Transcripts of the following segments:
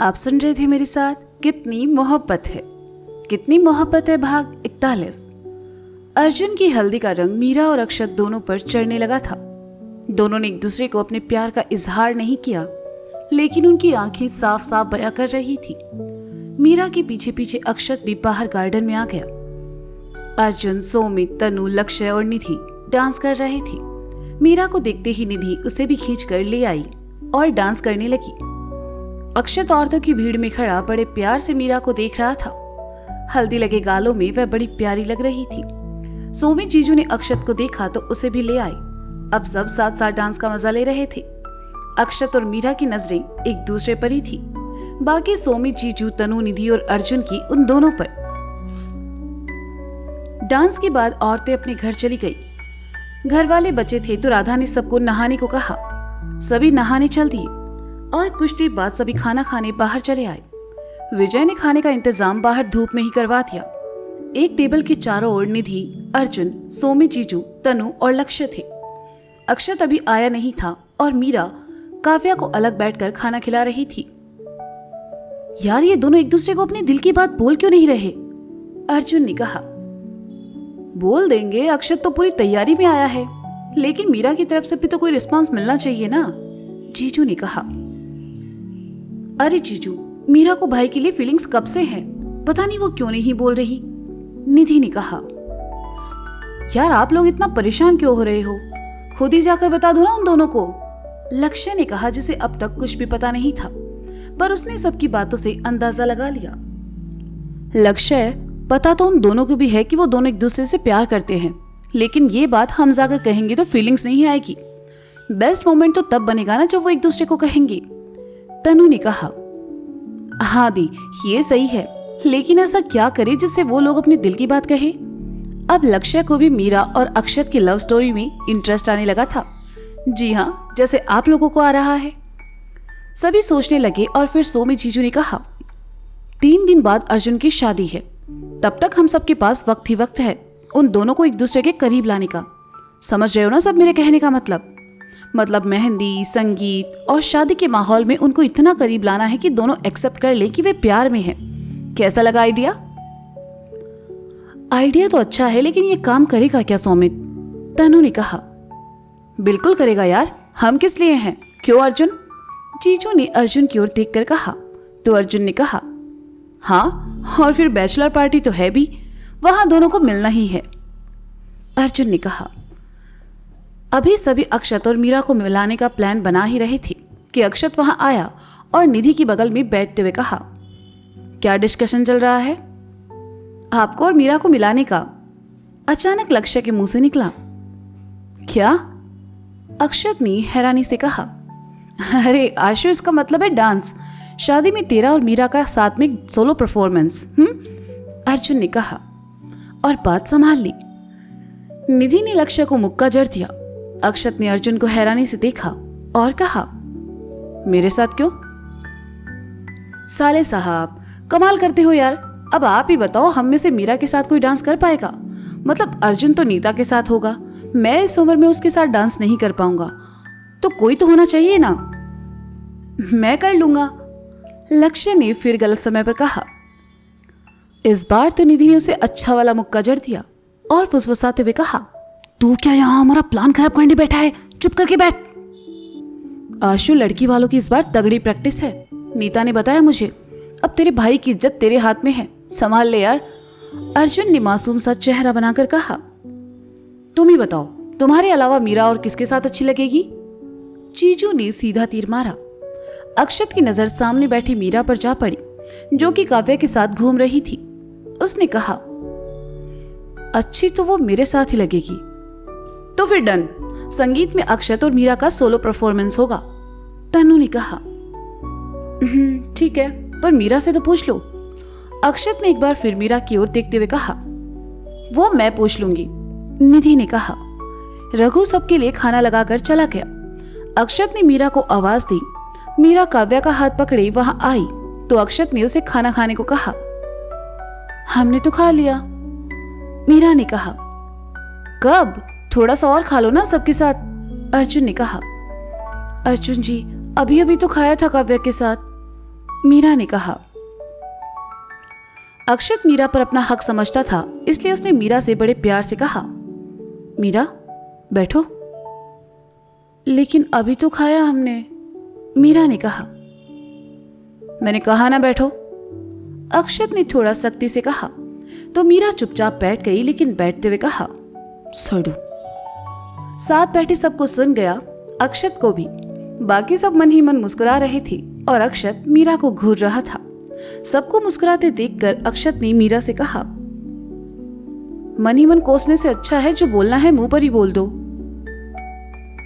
आप सुन रहे थे मेरे साथ कितनी मोहब्बत है। कितनी मोहब्बत है भाग 41। अर्जुन की हल्दी का रंग मीरा और अक्षत दोनों पर चढ़ने लगा था। दोनों ने एक दूसरे को अपने प्यार का इजहार नहीं किया, लेकिन उनकी आंखें साफ साफ बयां कर रही थी। मीरा के पीछे पीछे अक्षत भी बाहर गार्डन में आ गया। अर्जुन, सोमित, तनु, लक्ष्य और निधि डांस कर रहे थे। मीरा को देखते ही निधि उसे भी खींच कर ले आई और डांस करने लगी। अक्षत औरतों की भीड़ में खड़ा बड़े प्यार से मीरा को देख रहा था। हल्दी लगे गालों में वह बड़ी प्यारी लग रही थी। सोमित जीजू ने अक्षत को देखा तो उसे भी ले आए। अब सब साथ साथ डांस का मजा ले रहे थे। अक्षत और मीरा की नजरें एक दूसरे पर ही थी, बाकी सोमित जीजू, तनु, निधि और अर्जुन की उन दोनों पर। डांस के बाद औरतें अपने घर चली गई। घर वाले बचे थे तो राधा ने सबको नहाने को कहा। सभी नहाने चल दिए और कुछ देर बाद सभी खाना खाने बाहर चले आए। विजय ने खाने का इंतजाम बाहर धूप में ही करवा दिया। एक टेबल के चारों ओर निधि, अर्जुन, सोमित जीजू, तनु और लक्ष्य थे। अक्षत अभी आया नहीं था और मीरा काव्या को अलग बैठकर खाना खिला रही थी। यार, ये दोनों एक दूसरे को अपने दिल की बात बोल क्यों नहीं रहे? अर्जुन ने कहा। बोल देंगे, अक्षत तो पूरी तैयारी में आया है, लेकिन मीरा की तरफ से भी तो कोई रिस्पांस मिलना चाहिए ना, जीजू ने कहा। अरे जीजू, मीरा को भाई के लिए फीलिंग्स कब से हैं, पता नहीं वो क्यों नहीं बोल रही, निधि ने कहा। यार, आप लोग इतना परेशान क्यों हो रहे हो? खुद ही जाकर बता दो ना उन दोनों को, लक्ष्य ने कहा, जिसे अब तक कुछ भी पता नहीं था, पर उसने सबकी बातों से अंदाजा लगा लिया। लक्ष्य, पता तो उन दोनों को भी है कि वो दोनों एक दूसरे से प्यार करते हैं, लेकिन ये बात हम जाकर कहेंगे तो फीलिंग्स नहीं आएगी। बेस्ट मोमेंट तो तब बनेगा ना जब वो एक दूसरे को कहेंगे, तनु ने कहा। हाँ दी, ये सही है, लेकिन ऐसा क्या करे जिससे वो लोग अपने दिल की बात कहे? अब लक्ष्य को भी मीरा और अक्षत की लव स्टोरी में इंटरेस्ट आने लगा था। जी हाँ, जैसे आप लोगों को आ रहा है। सभी सोचने लगे और फिर सोमित जीजू ने कहा, 3 दिन बाद अर्जुन की शादी है, तब तक हम सबके पास वक्त ही वक्त है उन दोनों को एक दूसरे के करीब लाने का। समझ रहे हो ना सब मेरे कहने का मतलब मेहंदी, संगीत और शादी के माहौल में उनको इतना करीब लाना है कि दोनों एक्सेप्ट कर ले कि वे प्यार में हैं। कैसा लगा आइडिया? आइडिया तो अच्छा है, लेकिन ये काम करेगा क्या सोमित? तनु ने कहा। बिल्कुल करेगा यार, हम किस लिए हैं, क्यों अर्जुन? जीजू ने अर्जुन की ओर देखकर कहा। तो अर्जुन ने कहा, हाँ, और फिर बैचलर पार्टी तो है भी, वहां दोनों को मिलना ही है, अर्जुन ने कहा। अभी सभी अक्षत और मीरा को मिलाने का प्लान बना ही रहे थे कि अक्षत वहां आया और निधि की बगल में बैठते हुए कहा, क्या डिस्कशन चल रहा है? आपको और मीरा को मिलाने का, अचानक लक्ष्य के मुंह से निकला। क्या? अक्षत ने हैरानी से कहा। अरे आशु, इसका मतलब है डांस। शादी में तेरा और मीरा का साथ में सोलो परफॉर्मेंस। अर्जुन ने कहा और बात संभाल ली। निधि ने लक्ष्य को मुक्का जड़ दिया। अक्षत ने अर्जुन को हैरानी से देखा और कहा, मेरे साथ क्यों? साले साहब, कमाल करते हो यार। अब आप ही बताओ, हम में से मीरा के साथ कोई डांस कर पाएगा? मतलब अर्जुन तो नीता के साथ होगा, मैं इस उम्र में उसके साथ डांस नहीं कर पाऊंगा, तो कोई तो होना चाहिए ना। मैं कर लूंगा, लक्ष्य ने फिर गलत समय पर कहा। इस बार तो निधि ने उसे अच्छा वाला मुक्का जड़ दिया और फुसफुसाते हुए कहा, तू क्या यहाँ हमारा प्लान खराब करने बैठा है? चुप करके बैठ। आशु, लड़की वालों की इस बार तगड़ी प्रैक्टिस है, नीता ने बताया मुझे। अब तेरे भाई की इज्जत तेरे हाथ में है, संभाल ले यार, अर्जुन ने मासूम सा चेहरा बनाकर कहा। तुम ही बताओ, तुम्हारे अलावा मीरा और किसके साथ अच्छी लगेगी? जीजू ने सीधा तीर मारा। अक्षत की नजर सामने बैठी मीरा पर जा पड़ी, जो कि काव्या के साथ घूम रही थी। उसने कहा, अच्छी तो वो मेरे साथ ही लगेगी। तो फिर डन, संगीत में अक्षत और मीरा का सोलो परफॉर्मेंस होगा, तनु ने कहा। ठीक है, पर मीरा से तो पूछ लो, अक्षत ने एक बार फिर मीरा की ओर देखते हुए कहा। वो मैं पूछ लूंगी, निधि ने कहा। रघु सबके लिए खाना लगाकर चला गया। अक्षत ने मीरा को आवाज दी। मीरा काव्या का हाथ पकड़े वहां आई तो अक्षत ने उसे खाना खाने को कहा। हमने तो खा लिया, मीरा ने कहा। कब? थोड़ा सा और खा लो ना सबके साथ, अर्जुन ने कहा। अर्जुन जी, अभी अभी तो खाया था काव्या के साथ, मीरा ने कहा। अक्षत मीरा पर अपना हक समझता था, इसलिए उसने मीरा से बड़े प्यार से कहा, मीरा बैठो। लेकिन अभी तो खाया हमने, मीरा ने कहा। मैंने कहा ना बैठो, अक्षत ने थोड़ा सख्ती से कहा। तो मीरा चुपचाप बैठ गई, लेकिन बैठते हुए कहा, सड़ू। साथ बैठे सबको सुन गया, अक्षत को भी। बाकी सब मन ही मन मुस्कुरा रहे थे और अक्षत मीरा को घूर रहा था। सबको मुस्कुराते देखकर अक्षत ने मीरा से कहा, मन ही मन कोसने से अच्छा है जो बोलना है मुंह पर ही बोल दो।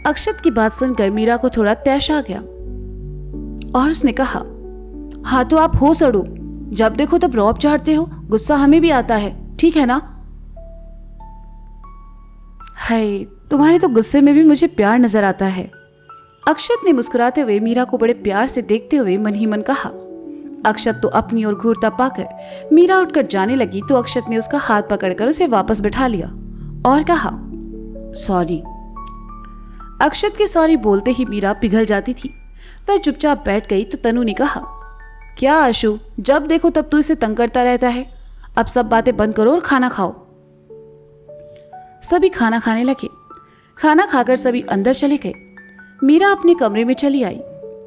अक्षत की बात सुनकर मीरा को थोड़ा तैश आ गया और उसने कहा, हाँ तो आप हो सड़ू, जब देखो तब रौब चढ़ते हो, गुस्सा हमें भी आता है, ठीक है ना? है, तुम्हारे तो गुस्से में भी मुझे प्यार नजर आता है। अक्षत ने मुस्कुराते हुए मीरा को बड़े प्यार से देखते हुए मन ही मन कहा। अक्षत तो अपनी ओर घूरता पाकर मीरा उठकर जाने लगी तो अक्षत ने उसका हाथ पकड़कर उसे वापस बिठा लिया और कहा, सॉरी। अक्षत के सॉरी बोलते ही मीरा पिघल जाती थी। वह चुपचाप बैठ गई तो तनु ने कहा, क्या आशु, जब देखो तब तू इसे तंग करता रहता है, अब सब बातें बंद करो और खाना खाओ। सभी खाना खाने लगे। खाना खाकर सभी अंदर चले गए। मीरा अपने कमरे में चली आई।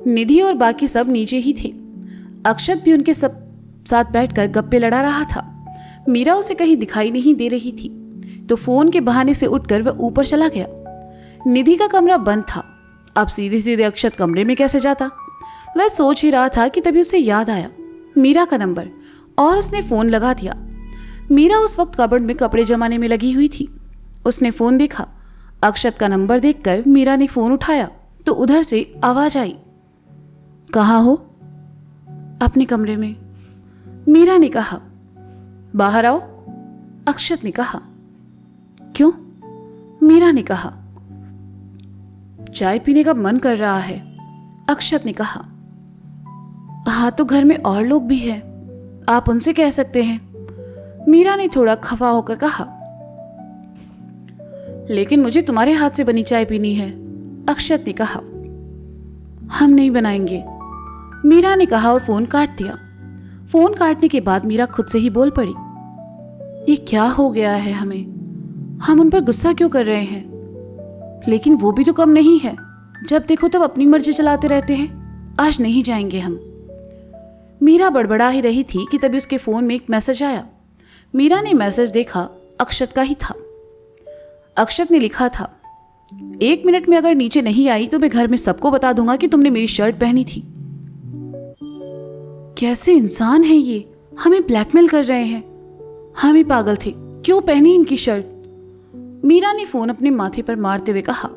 निधि और बाकी सब नीचे ही थे। अक्षत भी उनके सब साथ बैठकर गप्पे लड़ा रहा था। मीरा उसे कहीं दिखाई नहीं दे रही थी तो फोन के बहाने से उठकर वह ऊपर चला गया। निधि का कमरा बंद था। अब सीधे सीधे अक्षत कमरे में कैसे जाता? वह सोच ही रहा था कि तभी उसे याद आया मीरा का नंबर और उसने फोन लगा दिया। मीरा उस वक्त कबर्ड में कपड़े जमाने में लगी हुई थी। उसने फोन देखा। अक्षत का नंबर देखकर मीरा ने फोन उठाया तो उधर से आवाज आई, कहाँ हो? अपने कमरे में, मीरा ने कहा। बाहर आओ, अक्षत ने कहा। क्यों? मीरा ने कहा। चाय पीने का मन कर रहा है, अक्षत ने कहा। हाँ तो घर में और लोग भी हैं, आप उनसे कह सकते हैं, मीरा ने थोड़ा खफा होकर कहा। लेकिन मुझे तुम्हारे हाथ से बनी चाय पीनी है, अक्षत ने कहा। हम नहीं बनाएंगे, मीरा ने कहा और फोन काट दिया। फोन काटने के बाद मीरा खुद से ही बोल पड़ी, ये क्या हो गया है हमें? हम उन पर गुस्सा क्यों कर रहे हैं? लेकिन वो भी तो कम नहीं है, जब देखो तब अपनी मर्जी चलाते रहते हैं। आज नहीं जाएंगे हम। मीरा बड़बड़ा ही रही थी कि तभी उसके फोन में एक मैसेज आया। मीरा ने मैसेज देखा, अक्षत का ही था। अक्षत ने लिखा था, 1 मिनट में अगर नीचे नहीं आई तो मैं घर में सबको बता दूंगा कि तुमने मेरी शर्ट पहनी थी। कैसे इंसान है ये, हमें ब्लैकमेल कर रहे हैं। हम ही पागल थे, क्यों पहनी इनकी शर्ट? मीरा ने फोन अपने माथे पर मारते हुए कहा।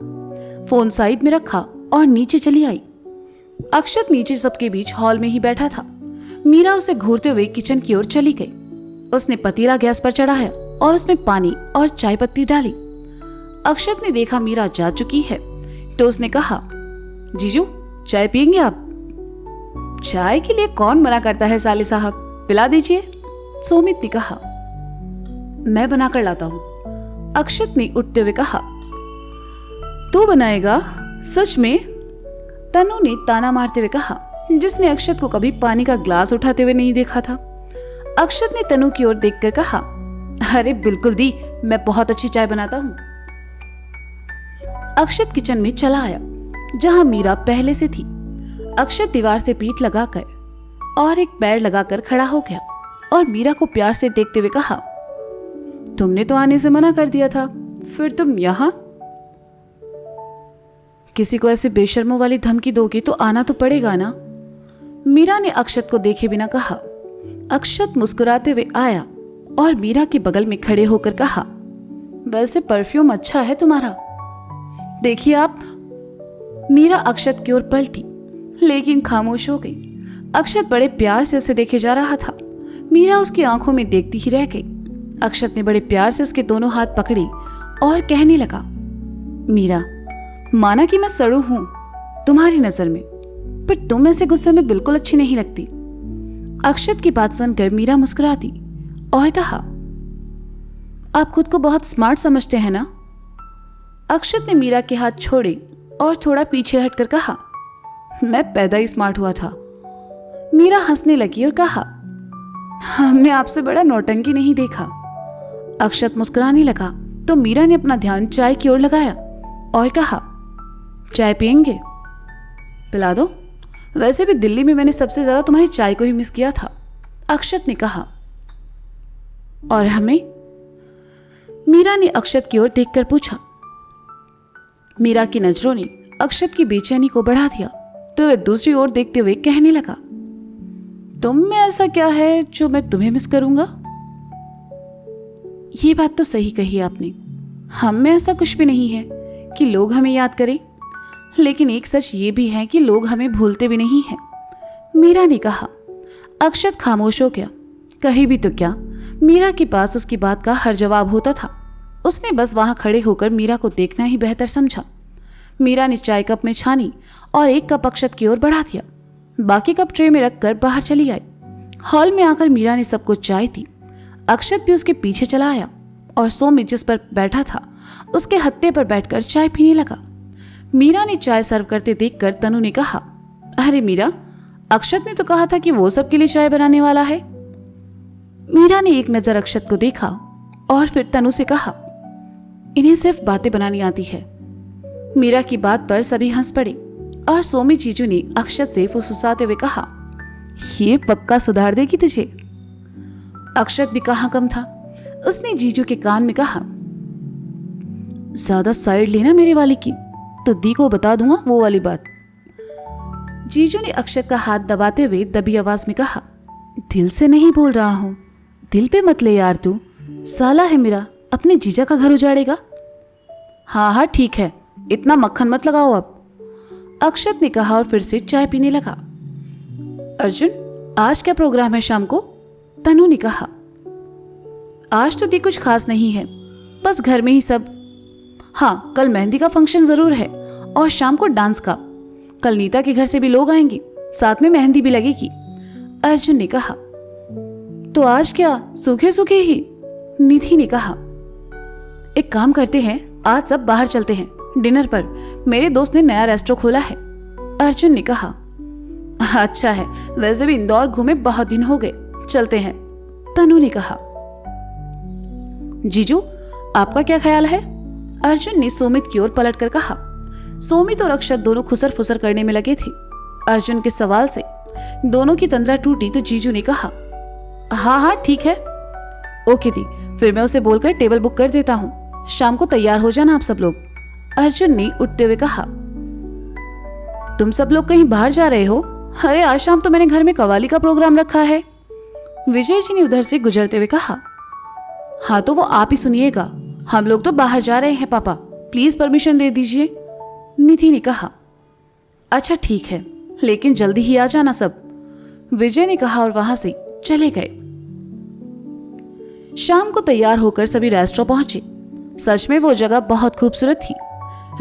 फोन साइड में रखा और नीचे चली आई। अक्षत नीचे सबके बीच हॉल में ही बैठा था। मीरा उसे घूरते हुए किचन की ओर चली गई। उसने पतीला गैस पर चढ़ाया और उसमें पानी और चाय पत्ती डाली। अक्षत ने देखा मीरा जा चुकी है तो उसने कहा, जीजू चाय पियेंगे आप? चाय के लिए कौन मना करता है साले साहब, पिला दीजिए, सोमित ने कहा। मैं बनाकर लाता हूं, अक्षत ने उठते हुए कहा। तू बनाएगा? सच में? तनु ने ताना मारते हुए कहा, जिसने अक्षत को कभी पानी का ग्लास उठाते हुए नहीं देखा था। अक्षत ने तनु की ओर देखकर कहा, अरे बिल्कुल दी, मैं बहुत अच्छी चाय बनाता हूं। अक्षत किचन में चला आया जहां मीरा पहले से थी। अक्षत दीवार से पीठ लगाकर और एक पैर लगाकर खड़ा हो गया और मीरा को प्यार से देखते हुए कहा, तुमने तो आने से मना कर दिया था, फिर तुम यहां? किसी को ऐसे बेशर्मों वाली धमकी दोगे तो आना तो पड़ेगा ना, मीरा ने अक्षत को देखे बिना कहा। अक्षत मुस्कुराते हुए आया और मीरा के बगल में खड़े होकर कहा, वैसे परफ्यूम अच्छा है तुम्हारा, देखिए आप। मीरा अक्षत की ओर पलटी लेकिन खामोश हो गई। अक्षत बड़े प्यार से उसे देखे जा रहा था। मीरा उसकी आंखों में देखती ही रह गई। अक्षत ने बड़े प्यार से उसके दोनों हाथ पकड़े और कहने लगा, मीरा, माना कि मैं सड़ू हूं तुम्हारी नजर में, पर तुम ऐसे गुस्से में बिल्कुल अच्छी नहीं लगती। अक्षत की बात सुनकर मीरा मुस्कुरा दी और कहा, आप खुद को बहुत स्मार्ट समझते हैं ना? अक्षत ने मीरा के हाथ छोड़े और थोड़ा पीछे हटकर कहा, मैं पैदा ही स्मार्ट हुआ था। मीरा हंसने लगी और कहा, हमने आपसे बड़ा नौटंकी नहीं देखा। अक्षत मुस्कुराने लगा तो मीरा ने अपना ध्यान चाय की ओर लगाया और कहा, चाय पियेंगे? पिला दो। वैसे भी दिल्ली में मैंने सबसे ज्यादा तुम्हारी चाय को ही मिस किया था, अक्षत ने कहा। और हमें? मीरा ने अक्षत की ओर देखकर पूछा। मीरा की नजरों ने अक्षत की बेचैनी को बढ़ा दिया तो वह दूसरी ओर देखते हुए कहने लगा, तुम में ऐसा क्या है जो मैं तुम्हें मिस करूंगा? ये बात तो सही कही आपने। हम में ऐसा कुछ भी नहीं है कि लोग हमें याद करें, लेकिन एक सच ये भी है कि लोग हमें भूलते भी नहीं हैं, मीरा ने कहा। अक्षत खामोश हो गया। कहीं भी तो क्या, मीरा के पास उसकी बात का हर जवाब होता था। उसने बस वहां खड़े होकर मीरा को देखना ही बेहतर समझा। मीरा ने चाय कप में छानी और एक कप अक्षत की ओर बढ़ा दिया। बाकी कप ट्रे में रखकर बाहर चली आई। हॉल में आकर मीरा ने सबको चाय दी। अक्षत भी उसके पीछे चला आया और सोमी जिस पर बैठा था उसके हत्थे पर बैठकर चाय पीने लगा। मीरा ने चाय सर्व करते देखकर तनु ने कहा, अरे मीरा, अक्षत ने तो कहा था कि वो सबके लिए चाय बनाने वाला है। मीरा ने एक नजर अक्षत को देखा और फिर तनु से कहा, इन्हें सिर्फ बातें बनानी आती है। मीरा की बात पर सभी हंस पड़े और सोमी जीजू ने अक्षत से फुसफुसाते हुए कहा, ये पक्का सुधार देगी तुझे। अक्षत भी कहाँ कम था। उसने जीजू के कान में कहा, ज्यादा साइड लेना मेरे वाली की तो दी को बता दूंगा वो वाली बात। जीजू ने अक्षत का हाथ दबाते हुए दबी आवाज में कहा, दिल से नहीं बोल रहा हूं, दिल पे मत ले यार, तू साला है मेरा, अपने जीजा का घर उजाड़ेगा। हाँ हाँ ठीक है, इतना मक्खन मत लगाओ अब, अक्षत ने कहा और फिर से चाय पीने लगा। अर्जुन, आज क्या प्रोग्राम है शाम को? तनु ने कहा। आज तो दी कुछ खास नहीं है, बस घर में ही सब। हाँ, कल मेहंदी का फंक्शन जरूर है और शाम को डांस का। कल नीता के घर से भी लोग आएंगे, साथ में मेहंदी भी लगेगी, अर्जुन ने कहा। तो आज क्या सूखे सूखे ही? निधि ने कहा। एक काम करते हैं, आज सब बाहर चलते हैं डिनर पर, मेरे दोस्त ने नया रेस्टोरेंट खोला है, अर्जुन ने कहा। अच्छा है, वैसे भी इंदौर घूमे बहुत दिन हो गए, चलते हैं, तनु ने कहा। जीजू, आपका क्या ख्याल है? अर्जुन ने सोमित की ओर पलटकर कहा। सोमित और अक्षत दोनों खुसर फुसर करने में लगे थे। अर्जुन के सवाल से दोनों की तंद्रा टूटी तो जीजू ने कहा, हाँ हाँ ठीक है, ओके दी, फिर मैं उसे बोलकर टेबल बुक कर देता हूँ, शाम को तैयार हो जाना आप सब लोग, अर्जुन ने उठते हुए कहा। तुम सब लोग कहीं बाहर जा रहे हो? अरे आज शाम तो मैंने घर में कवाली का प्रोग्राम रखा है, विजय जी ने उधर से गुजरते हुए कहा। हाँ तो वो आप ही सुनिएगा, हम लोग तो बाहर जा रहे हैं पापा, प्लीज परमिशन दे दीजिए, निधि ने कहा। अच्छा ठीक है, लेकिन जल्दी ही आ जाना सब, विजय ने कहा और वहां से चले गए। शाम को तैयार होकर सभी रेस्टोरेंट पहुंचे। सच में वो जगह बहुत खूबसूरत थी।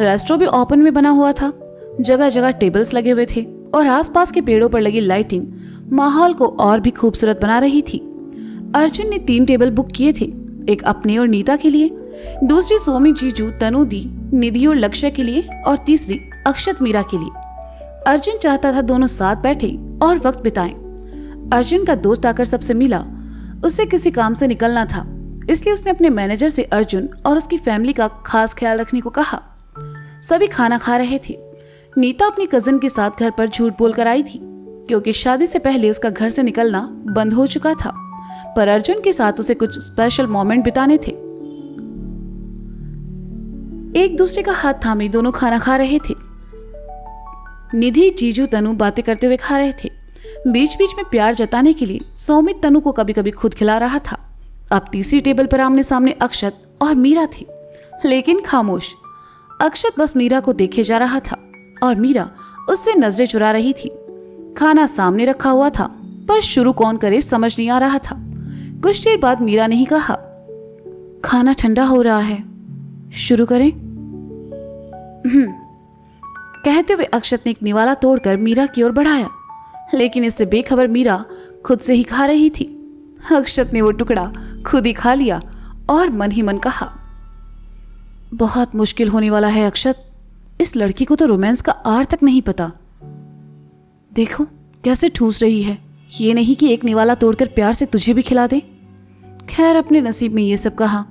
रेस्टोरेंट भी ओपन में बना हुआ था, जगह जगह टेबल्स लगे हुए थे और आसपास के पेड़ों पर लगी लाइटिंग माहौल को और भी खूबसूरत बना रही थी। अर्जुन ने 3 टेबल बुक किए थे, एक अपने और नीता के लिए, दूसरी सोमी, जीजू, तनु दी, निधि और लक्ष्य के लिए और तीसरी अक्षत, मीरा के लिए। अर्जुन चाहता था दोनों साथ बैठे और वक्त बिताएं। अर्जुन का दोस्त आकर सबसे मिला, उसे किसी काम से निकलना था, इसलिए उसने अपने मैनेजर से अर्जुन और उसकी फैमिली का खास ख्याल रखने को कहा। सभी खाना खा रहे थे। नीता अपनी कजिन के साथ घर पर झूठ बोलकर आई थी, क्योंकि शादी से पहले उसका घर से निकलना बंद हो चुका था, पर अर्जुन के साथ उसे कुछ स्पेशल मोमेंट बिताने थे। एक दूसरे का हाथ थामे दोनों खाना खा रहे थे। निधि, जीजू, तनु बातें करते हुए खा रहे थे। बीच बीच में प्यार जताने के लिए सौमित तनु को कभी कभी खुद खिला रहा था। अब तीसरी टेबल पर आमने सामने अक्षत और मीरा थी, लेकिन खामोश। अक्षत बस मीरा को देखे जा रहा था और मीरा उससे नजरें चुरा रही थी। खाना सामने रखा हुआ था, पर शुरू कौन करे समझ नहीं आ रहा था। कुछ देर बाद मीरा ने ही कहा, खाना ठंडा हो रहा है, शुरू करें? कहते हुए अक्षत ने एक निवाला तोड़कर मीरा की ओर बढ़ाया, लेकिन इससे बेखबर मीरा खुद से ही खा रही थी। अक्षत ने वो टुकड़ा खुद ही खा लिया और मन ही मन कहा, बहुत मुश्किल होने वाला है अक्षत, इस लड़की को तो रोमांस का आर तक नहीं पता। देखो कैसे ठूस रही है। ये नहीं कि एक निवाला तोड़कर प्यार से तुझे भी खिला दे। खैर, अपने नसीब में ये सब कहा।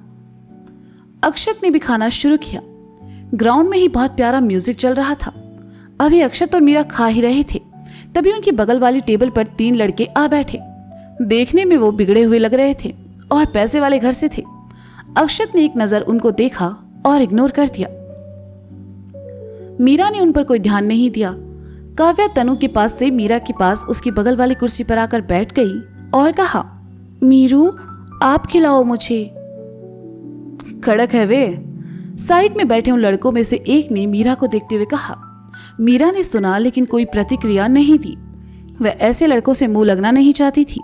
अक्षत ने भी खाना शुरू किया। ग्राउंड में ही बहुत प्यारा म्यूजिक चल रहा था। अभी अक्षत और मीरा खा ही रहे थे, तभी उनकी बगल वाली टेबल पर 3 लड़के आ बैठे। देखने में वो बिगड़े हुए लग रहे थे और पैसे वाले घर से थे। अक्षत ने एक नजर उनको देखा और इग्नोर कर दिया। मीरा ने उन पर कोई ध्यान नहीं दिया। काव्या तनु के पास से मीरा के पास उसकी बगल वाली कुर्सी पर आकर बैठ गई और कहा, मीरू आप खिलाओ मुझे। कड़क है वे। साइड में बैठे उन लड़कों में से एक ने मीरा को देखते हुए कहा। मीरा ने सुना लेकिन कोई प्रतिक्रिया नहीं दी। वह ऐसे लड़कों से मुंह लगना नहीं चाहती थी।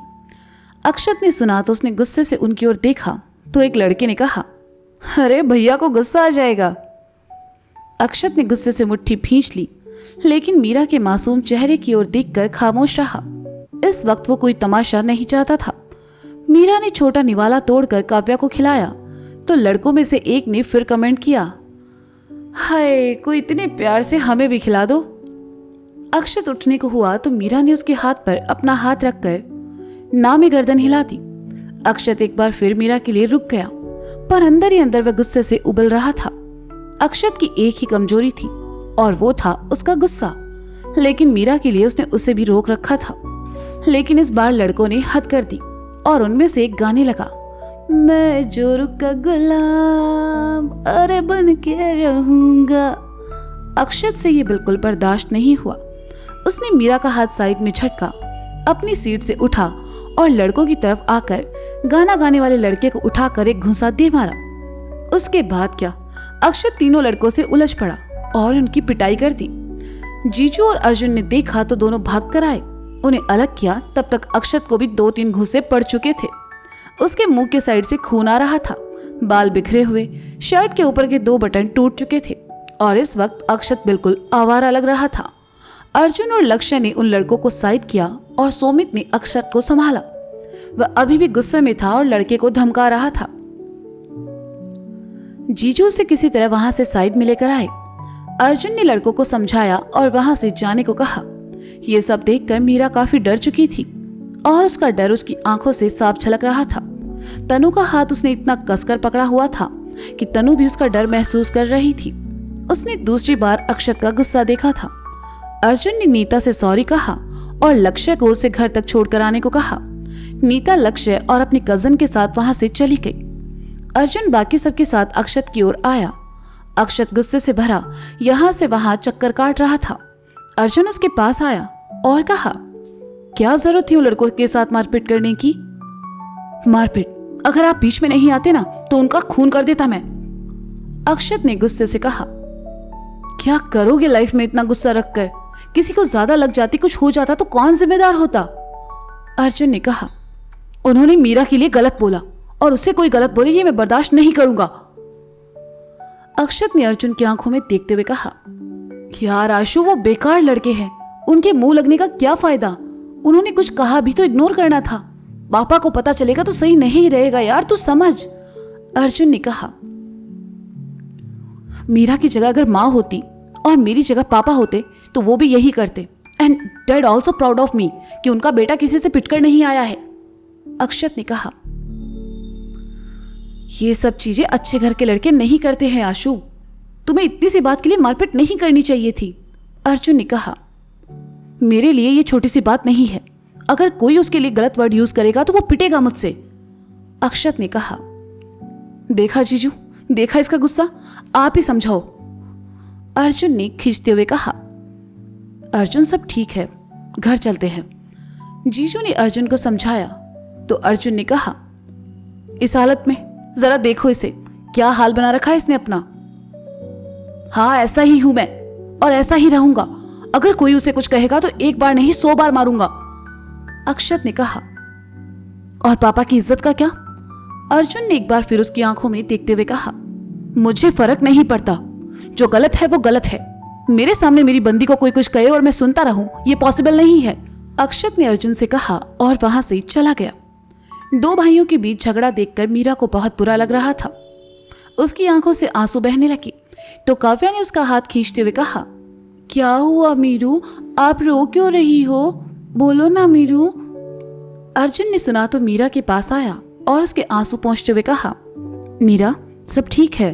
अक्षत ने सुना तो उसने गुस्से से उनकी ओर देखा तो एक लड़के ने कहा, अरे भैया को गुस्सा आ जाएगा। अक्षत ने गुस्से से मुट्ठी भींच ली, लेकिन मीरा के मासूम चेहरे की ओर देखकर खामोश रहा। इस वक्त वो कोई तमाशा नहीं चाहता था। मीरा ने छोटा निवाला तोड़कर काव्या को खिलाया तो लड़कों में से एक ने फिर कमेंट किया, हाय कोई इतने प्यार से हमें भी खिला दो। अक्षत उठने को हुआ तो मीरा ने उसके हाथ पर अपना हाथ रखकर ना में गर्दन हिला दी। अक्षत एक बार फिर मीरा के लिए रुक गया, पर अंदर ही अंदर वह गुस्से से उबल रहा था। अक्षत की एक ही कमजोरी थी और वो था उसका गुस्सा, लेकिन मीरा के लिए उसने उसे भी रोक रखा था। लेकिन इस बार लड़कों ने हद कर दी और उनमें से एक गाने लगा, मैं जोरू का गुलाम अरे बन के रहूंगा। अक्षत से ये बिल्कुल बर्दाश्त नहीं हुआ। उसने मीरा का हाथ साइड में झटका, अपनी सीट से उठा और लड़कों की तरफ आकर गाना गाने वाले लड़के को उठाकर एक घुसा दे मारा। उसके बाद क्या, अक्षत तीनों लड़कों से उलझ पड़ा और उनकी पिटाई कर दी। जीजू और अर्जुन ने देखा तो दोनों भाग कर आए। उन्हें अलग किया तब तक अक्षत को भी 2-3 घूंसे पड़ चुके थे। उसके मुंह के साइड से खून आ रहा था, बाल बिखरे हुए, शर्ट के ऊपर के 2 बटन टूट चुके थे और इस वक्त अक्षत बिल्कुल आवारा लग रहा था। अर्जुन और लक्ष्य ने उन लड़कों को साइड किया और सोमित ने अक्षत को संभाला। वह अभी भी गुस्से में था और लड़के को धमका रहा था। जीजू से किसी तरह वहां से साइड में लेकर आए। अर्जुन ने लड़कों को समझाया और वहां से जाने को कहा। यह सब देखकर मीरा काफी डर चुकी थी और उसका डर उसकी आंखों से साफ झलक रहा था। तनु का हाथ उसने इतना कसकर पकड़ा हुआ था कि तनु भी उसका डर महसूस कर रही थी। उसने दूसरी बार अक्षत का गुस्सा देखा था। अर्जुन ने नीता से सॉरी कहा और लक्ष्य को उसे घर तक छोड़कर आने को कहा। नीता लक्ष्य और अपनी कजन के साथ वहां से चली गई। अर्जुन बाकी सबके साथ अक्षत की ओर आया। अक्षत गुस्से से भरा यहां से वहां चक्कर काट रहा था। अर्जुन उसके पास आया और कहा, क्या जरूरत थी उन लड़कों के साथ मारपीट करने की? मारपीट? अगर आप बीच में नहीं आते ना तो उनका खून कर देता मैं। अक्षत ने गुस्से से कहा, क्या करोगे लाइफ में इतना गुस्सा रखकर? किसी को ज्यादा लग जाती, कुछ हो जाता तो कौन जिम्मेदार होता? अर्जुन ने कहा, उन्होंने मीरा के लिए गलत बोला और उससे कोई गलत बोले ये मैं बर्दाश्त नहीं करूंगा। अक्षत ने अर्जुन की आंखों में देखते हुए कहा, यार आशु वो बेकार लड़के हैं, उनके मुंह लगने का क्या फायदा? उन्होंने कुछ कहा भी तो इग्नोर करना था। पापा को पता चलेगा तो सही नहीं रहेगा यार, तू समझ। अर्जुन ने कहा, मीरा की जगह अगर माँ होती और मेरी जगह पापा होते तो वो भी यही करते। And dad also proud of me कि उनका बेटा किसी से पिटकर नहीं आया है। अक्षत ने कहा, ये सब चीजें अच्छे घर के लड़के नहीं करते हैं आशु, तुम्हें इतनी सी बात के लिए मारपीट नहीं करनी चाहिए थी। अर्जुन ने कहा, मेरे लिए ये छोटी सी बात नहीं है, अगर कोई उसके लिए गलत वर्ड यूज करेगा तो वो पिटेगा मुझसे। अक्षत ने कहा, देखा जीजू, देखा इसका गुस्सा, आप ही समझाओ। अर्जुन ने खींचते हुए कहा, अर्जुन सब ठीक है, घर चलते हैं। जीजू ने अर्जुन को समझाया तो अर्जुन ने कहा, इस हालत में जरा देखो इसे, क्या हाल बना रखा है इसने अपना। हाँ ऐसा ही हूं मैं और ऐसा ही रहूंगा, अगर कोई उसे कुछ कहेगा तो 1 बार नहीं 100 बार मारूंगा। अक्षत ने कहा, और पापा की इज्जत का क्या? अर्जुन ने एक बार फिर उसकी आंखों में देखते हुए कहा, मुझे फर्क नहीं पड़ता, जो गलत है वो गलत है। मेरे सामने मेरी बंदी को कोई कुछ कहे और मैं सुनता रहूं, ये पॉसिबल नहीं है। अक्षत ने अर्जुन से कहा और वहां से चला गया। 2 भाइयों के बीच झगड़ा देखकर मीरा को बहुत बुरा लग रहा था। उसकी आंखों से आंसू बहने लगे तो काव्या ने उसका हाथ खींचते हुए कहा, क्या हुआ मीरू, आप रो क्यों रही हो? बोलो ना मीरू। अर्जुन ने सुना तो मीरा के पास आया और उसके आंसू पोंछते हुए कहा, मीरा सब ठीक है,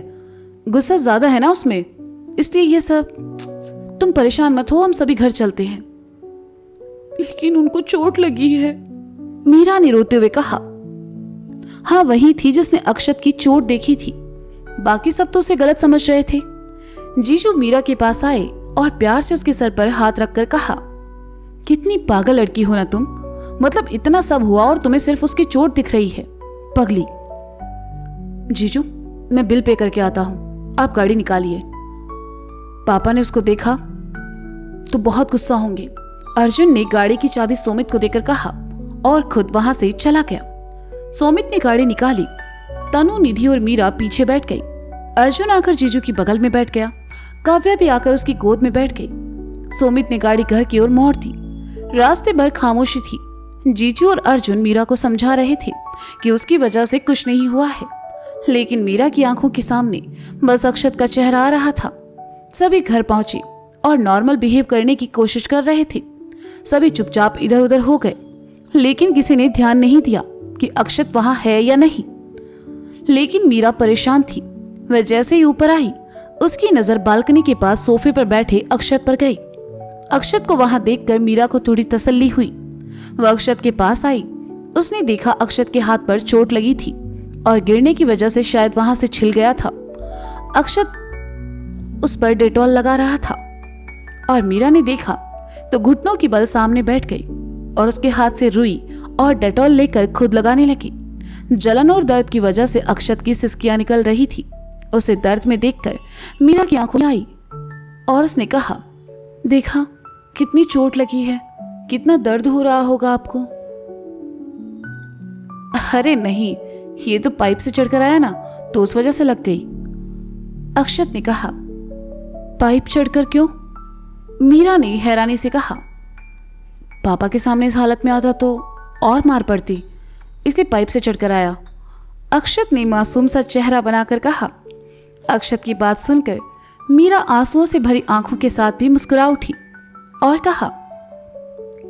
गुस्सा ज्यादा है ना उसमें, इसलिए ये सब। तुम परेशान मत हो, हम सभी घर चलते हैं। लेकिन उनको चोट लगी है, मीरा ने रोते हुए कहा। हाँ, वही थी जिसने अक्षत की चोट देखी थी, बाकी सब तो उसे गलत समझ रहे थे। जीजू मीरा के पास आए और प्यार से उसके सर पर हाथ रखकर कहा, कितनी पागल लड़की हो ना तुम, मतलब इतना सब हुआ और तुम्हें सिर्फ उसकी चोट दिख रही है, पगली। जीजू मैं बिल पे करके आता हूं, आप गाड़ी निकालिए। पापा ने उसको देखा तो बहुत गुस्सा होंगे। अर्जुन ने गाड़ी की चाबी सोमित को देकर कहा और खुद वहां से चला गया। सोमित ने गाड़ी निकाली, तनु, निधि और मीरा पीछे बैठ गई। अर्जुन आकर जीजू की बगल में बैठ गया, काव्या भी आकर उसकी गोद में बैठ गई। सोमित ने गाड़ी घर की ओर मोड़ दी। रास्ते भर खामोशी थी। जीजू और अर्जुन मीरा को समझा रहे थे कि उसकी वजह से कुछ नहीं हुआ है, लेकिन मीरा की आंखों के सामने बस अक्षत का चेहरा आ रहा था। सभी घर पहुंचे और नॉर्मल बिहेव करने की कोशिश कर रहे थे। सभी चुपचाप इधर उधर हो गए, लेकिन किसी ने ध्यान नहीं दिया कि अक्षत वहां है या नहीं। लेकिन मीरा परेशान थी। वह जैसे ही ऊपर आई, उसकी नजर बालकनी के पास सोफे पर बैठे अक्षत पर गई। अक्षत को वहां देखकर मीरा को थोड़ी तसल्ली हुई। वह अक्षत के पास आई। उसने देखा अक्षत के हाथ पर चोट लगी थी और गिरने की वजह से शायद वहां से छिल गया था। अक्षत उस पर डेटॉल लगा रहा था और मीरा ने देखा तो घुटनों की बल सामने बैठ गई और उसके हाथ से रुई और डेटॉल लेकर खुद लगाने लगी। जलन और दर्द की वजह से अक्षत की सिसकियां निकल रही थी। उसे दर्द में देखकर मीरा की आंखों में आई और उसने कहा, देखा कितनी चोट लगी है, कितना दर्द हो रहा होगा आपको। अरे नहीं, ये तो पाइप से चढ़कर आया ना, तो उस वजह से लग गई, अक्षत ने कहा। पाइप चढ़कर क्यों? मीरा ने हैरानी से कहा। पापा के सामने इस हालत में आता तो और मार पड़ती, इसलिए पाइप से चढ़कर आया, अक्षत ने मासूम सा चेहरा बनाकर कहा। अक्षत की बात सुनकर मीरा आंसुओं से भरी आंखों के साथ भी मुस्कुरा उठी और कहा,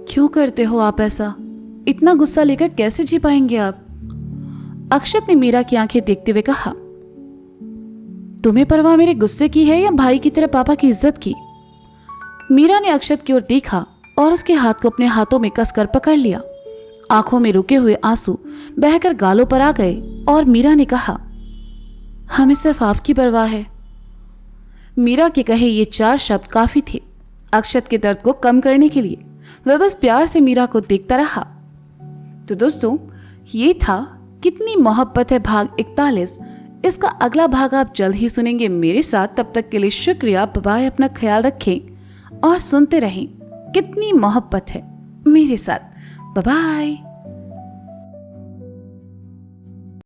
क्यों करते हो आप ऐसा? इतना गुस्सा लेकर कैसे जी पाएंगे आप? अक्षत ने मीरा की आंखें देखते हुए कहा, तुम्हें परवाह मेरे गुस्से की है या भाई की तरह पापा की इज्जत की? मीरा ने अक्षत की ओर देखा और उसके हाथ को अपने हाथों में कसकर पकड़ लिया। आंखों में रुके हुए आंसू बहकर गालों पर आ गए और मीरा ने कहा, हमें सिर्फ आपकी परवाह है। मीरा के कहे ये 4 शब्द काफी थे अक्षत के दर्द को कम करने के लिए। वह बस प्यार से मीरा को देखता रहा। तो दोस्तों, ये था कितनी मोहब्बत है भाग 41। इसका अगला भाग आप जल्द ही सुनेंगे मेरे साथ। तब तक के लिए शुक्रिया, बाय, अपना ख्याल रखें और सुनते रहें कितनी मोहब्बत है मेरे साथ। बाय।